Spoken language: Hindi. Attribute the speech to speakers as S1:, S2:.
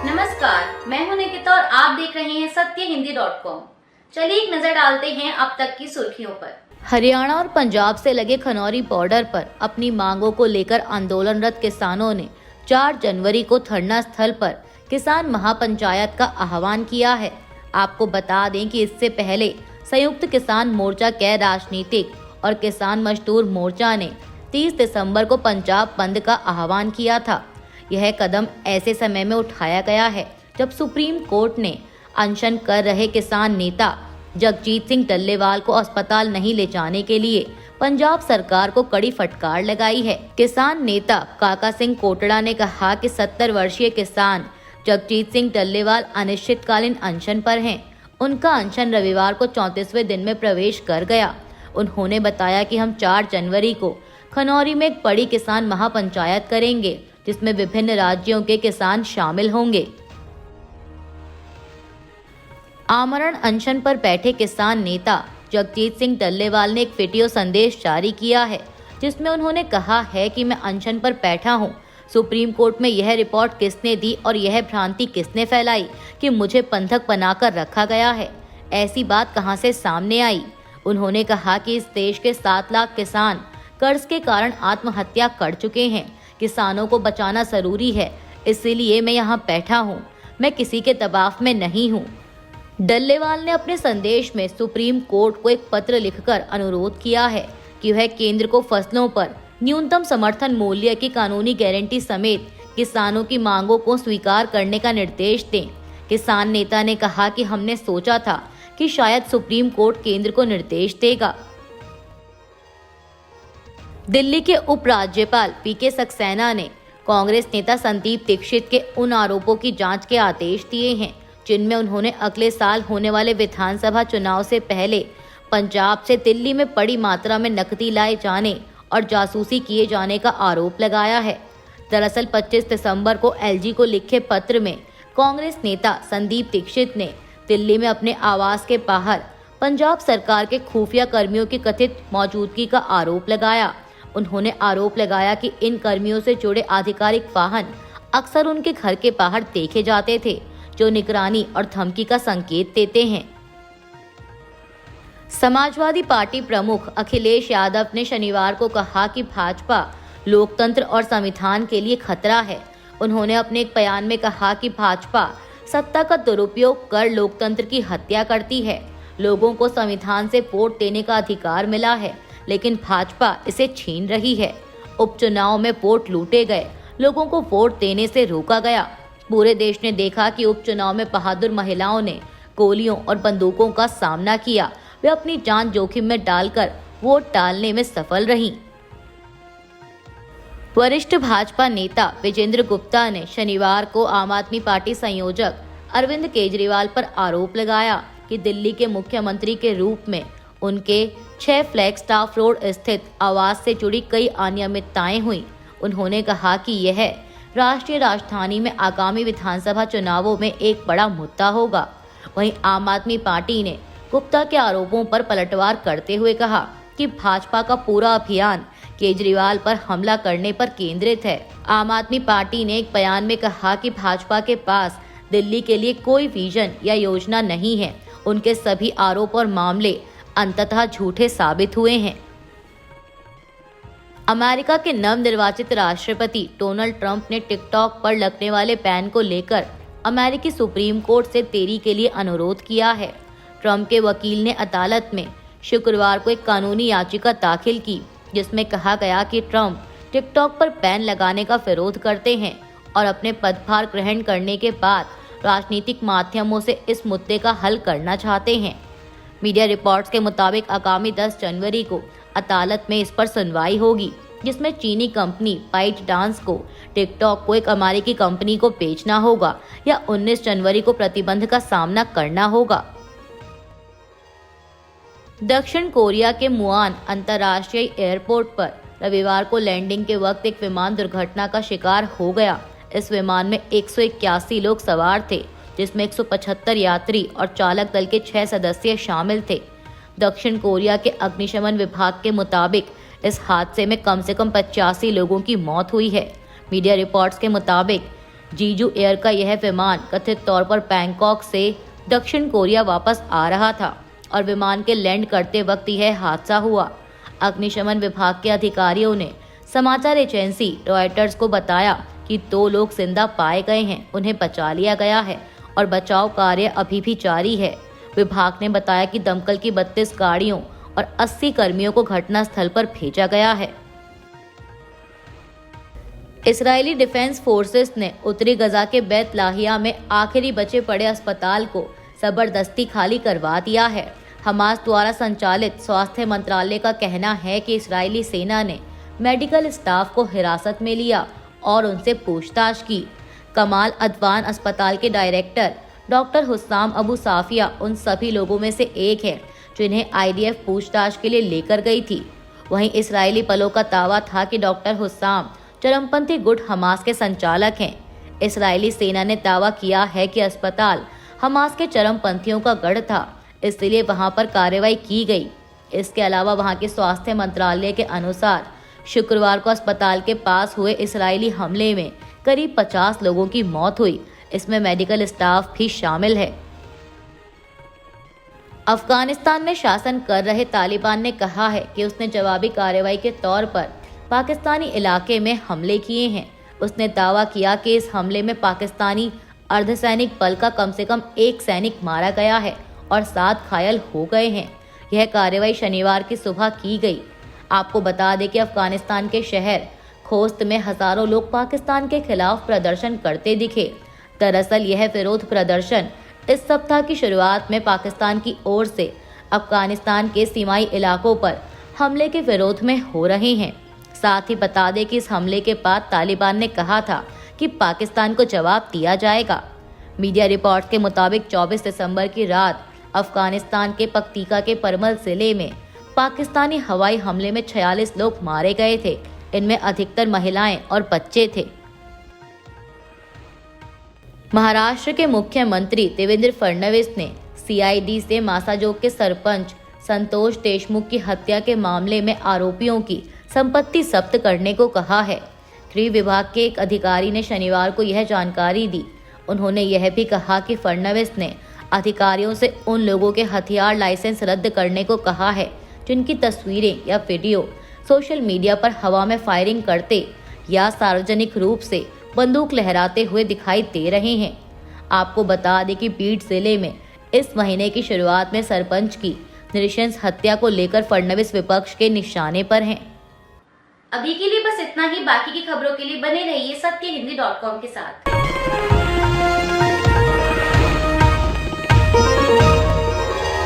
S1: नमस्कार, मैं हूं निकिता और आप देख रहे हैं सत्यहिंदी.com। चलिए एक नजर डालते हैं अब तक की सुर्खियों पर।
S2: हरियाणा और पंजाब से लगे खनौरी बॉर्डर पर अपनी मांगों को लेकर आंदोलनरत किसानों ने 4 जनवरी को धरना स्थल पर किसान महापंचायत का आह्वान किया है। आपको बता दें कि इससे पहले संयुक्त किसान मोर्चा गैर राजनीतिक और किसान मजदूर मोर्चा ने 30 दिसंबर को पंजाब बंद का आह्वान किया था। यह कदम ऐसे समय में उठाया गया है जब सुप्रीम कोर्ट ने अनशन कर रहे किसान नेता जगजीत सिंह डल्लेवाल को अस्पताल नहीं ले जाने के लिए पंजाब सरकार को कड़ी फटकार लगाई है। किसान नेता काका सिंह कोटड़ा ने कहा कि 70 वर्षीय किसान जगजीत सिंह डल्लेवाल अनिश्चितकालीन अनशन पर हैं। उनका अनशन रविवार को 34वें दिन में प्रवेश कर गया। उन्होंने बताया कि हम 4 जनवरी को खनौरी में एक बड़ी किसान महापंचायत करेंगे जिसमें विभिन्न राज्यों के किसान शामिल होंगे। आमरण अनशन पर बैठे किसान नेता जगजीत सिंह डल्लेवाल ने एक वीडियो संदेश जारी किया है जिसमें उन्होंने कहा है कि मैं अनशन पर बैठा हूं। सुप्रीम कोर्ट में यह रिपोर्ट किसने दी और यह भ्रांति किसने फैलाई कि मुझे बंधक बनाकर रखा गया है? ऐसी बात कहां से सामने आई? उन्होंने कहा कि इस देश के 7 लाख किसान कर्ज के कारण आत्महत्या कर चुके हैं। किसानों को बचाना जरूरी है, इसीलिए मैं यहाँ बैठा हूँ। मैं किसी के दबाव में नहीं हूँ। डल्लेवाल ने अपने संदेश में सुप्रीम कोर्ट को एक पत्र लिखकर अनुरोध किया है कि वह केंद्र को फसलों पर न्यूनतम समर्थन मूल्य की कानूनी गारंटी समेत किसानों की मांगों को स्वीकार करने का निर्देश दें। किसान नेता ने कहा कि हमने सोचा था कि शायद सुप्रीम कोर्ट केंद्र को निर्देश देगा। दिल्ली के उपराज्यपाल पीके सक्सेना ने कांग्रेस नेता संदीप दीक्षित के उन आरोपों की जांच के आदेश दिए हैं जिनमें उन्होंने अगले साल होने वाले विधानसभा चुनाव से पहले पंजाब से दिल्ली में बड़ी मात्रा में नकदी लाए जाने और जासूसी किए जाने का आरोप लगाया है। दरअसल 25 दिसंबर को एलजी को लिखे पत्र में कांग्रेस नेता संदीप दीक्षित ने दिल्ली में अपने आवास के बाहर पंजाब सरकार के खुफिया कर्मियों की कथित मौजूदगी का आरोप लगाया। उन्होंने आरोप लगाया कि इन कर्मियों से जुड़े आधिकारिक वाहन अक्सर उनके घर के बाहर देखे जाते थे जो निगरानी और धमकी का संकेत देते हैं। समाजवादी पार्टी प्रमुख अखिलेश यादव ने शनिवार को कहा कि भाजपा लोकतंत्र और संविधान के लिए खतरा है। उन्होंने अपने एक बयान में कहा कि भाजपा सत्ता का दुरुपयोग कर लोकतंत्र की हत्या करती है। लोगों को संविधान से वोट देने का अधिकार मिला है लेकिन भाजपा इसे छीन रही है। उपचुनाव में वोट लूटे गए, लोगों को वोट देने से रोका गया। पूरे देश ने देखा कि उपचुनाव में बहादुर महिलाओं ने गोलियों और बंदूकों का सामना किया। वे अपनी जान जोखिम में डालकर वोट डालने में सफल रहीं। वरिष्ठ भाजपा नेता विजेंद्र गुप्ता ने शनिवार को आम आदमी पार्टी संयोजक अरविंद केजरीवाल पर आरोप लगाया कि दिल्ली के मुख्यमंत्री के रूप में उनके 6 फ्लैगस्टाफ रोड स्थित आवास से जुड़ी कई अनियमितताएं हुई। उन्होंने कहा कि यह राष्ट्रीय राजधानी में आगामी विधानसभा चुनावों में एक बड़ा मुद्दा होगा। वहीं आम आदमी पार्टी ने गुप्ता के आरोपों पर पलटवार करते हुए कहा कि भाजपा का पूरा अभियान केजरीवाल पर हमला करने पर केंद्रित है। आम आदमी पार्टी ने एक बयान में कहा कि भाजपा के पास दिल्ली के लिए कोई विजन या योजना नहीं है। उनके सभी आरोप और मामले अंततः झूठे साबित हुए हैं। अमेरिका के नवनिर्वाचित राष्ट्रपति डोनाल्ड ट्रंप ने टिकटॉक पर लगने वाले बैन को लेकर अमेरिकी सुप्रीम कोर्ट से देरी के लिए अनुरोध किया है। ट्रंप के वकील ने अदालत में शुक्रवार को एक कानूनी याचिका दाखिल की जिसमें कहा गया कि ट्रंप टिकटॉक पर बैन लगाने का विरोध करते हैं और अपने पदभार ग्रहण करने के बाद राजनीतिक माध्यमों से इस मुद्दे का हल करना चाहते हैं। मीडिया रिपोर्ट्स के मुताबिक आगामी 10 जनवरी को अदालत में इस पर सुनवाई होगी जिसमें चीनी कंपनी बाइट डांस को टिकटॉक को एक अमेरिकी कंपनी को बेचना होगा या 19 जनवरी को प्रतिबंध का सामना करना होगा। दक्षिण कोरिया के मुआन अंतर्राष्ट्रीय एयरपोर्ट पर रविवार को लैंडिंग के वक्त एक विमान दुर्घटना का शिकार हो गया। इस विमान में 181 लोग सवार थे जिसमें 175 यात्री और चालक दल के 6 सदस्य शामिल थे। दक्षिण कोरिया के अग्निशमन विभाग के मुताबिक इस हादसे में कम से कम 85 लोगों की मौत हुई है। मीडिया रिपोर्ट्स के मुताबिक जीजू एयर का यह विमान कथित तौर पर बैंकॉक से दक्षिण कोरिया वापस आ रहा था और विमान के लैंड करते वक्त यह हादसा हुआ। अग्निशमन विभाग के अधिकारियों ने समाचार एजेंसी रॉयटर्स को बताया कि 2 लोग जिंदा पाए गए हैं, उन्हें बचा लिया गया है और बचाव कार्य अभी भी जारी है। विभाग ने बताया कि दमकल की 32 गाड़ियों और 80 कर्मियों को घटनास्थल पर भेजा गया है। इजरायली डिफेंस फोर्सेस ने उत्तरी गजा के बैत लाहिया में आखिरी बचे पड़े अस्पताल को जबरदस्ती खाली करवा दिया है। हमास द्वारा संचालित स्वास्थ्य मंत्रालय का कहना है कि इजरायली सेना ने मेडिकल स्टाफ को हिरासत में लिया और उनसे पूछताछ की। कमाल अदवान अस्पताल के डायरेक्टर डॉक्टर हुस्साम अबू साफिया उन सभी लोगों में से एक है जिन्हें आईडीएफ पूछताछ के लिए लेकर गई थी। वहीं इजरायली पलों का दावा था कि डॉक्टर हुस्साम चरमपंथी गुट हमास के संचालक हैं। इजरायली सेना ने दावा किया है कि अस्पताल हमास के चरमपंथियों का गढ़ था, इसलिए वहां पर कार्रवाई की गई। इसके अलावा वहां के स्वास्थ्य मंत्रालय के अनुसार शुक्रवार को अस्पताल के पास हुए इजरायली हमले में करीब 50 लोगों की मौत हुई, इसमें मेडिकल स्टाफ भी शामिल है। अफगानिस्तान में शासन कर रहे तालिबान ने कहा है कि उसने जवाबी कार्रवाई के तौर पर पाकिस्तानी इलाके में हमले किए हैं। उसने दावा किया कि इस हमले में पाकिस्तानी अर्धसैनिक बल का कम से कम 1 सैनिक मारा गया है और 7 घायल हो गए हैं। यह कार्रवाई शनिवार की सुबह की गई। आपको बता दें कि अफगानिस्तान के शहर खोस्त में हजारों लोग पाकिस्तान के खिलाफ प्रदर्शन करते दिखे। दरअसल यह विरोध प्रदर्शन इस सप्ताह की शुरुआत में पाकिस्तान की ओर से अफगानिस्तान के सीमाई इलाकों पर हमले के विरोध में हो रहे हैं। साथ ही बता दें कि इस हमले के बाद तालिबान ने कहा था कि पाकिस्तान को जवाब दिया जाएगा। मीडिया रिपोर्ट्स के मुताबिक 24 दिसंबर की रात अफगानिस्तान के पक्तिका के परमल जिले में पाकिस्तानी हवाई हमले में 46 लोग मारे गए थे। इनमें अधिकतर महिलाएं और बच्चे थे। महाराष्ट्र के मुख्यमंत्री देवेंद्र फडणवीस ने सीआईडी से मासाजोग के सरपंच संतोष देशमुख की हत्या के मामले में आरोपियों की संपत्ति जब्त करने को कहा है। गृह विभाग के एक अधिकारी ने शनिवार को यह जानकारी दी। उन्होंने यह भी कहा कि फडणवीस ने अधिकारियों से उन लोगों के हथियार लाइसेंस रद्द करने को कहा है जिनकी तस्वीरें या वीडियो सोशल मीडिया पर हवा में फायरिंग करते या सार्वजनिक रूप से बंदूक लहराते हुए दिखाई दे रहे हैं। आपको बता दें कि बीड जिले में इस महीने की शुरुआत में सरपंच की नृशंस हत्या को लेकर फडणवीस विपक्ष के निशाने पर हैं।
S1: अभी के लिए बस इतना ही। बाकी की खबरों के लिए बने रहिए सत्यहिंदी.com के साथ।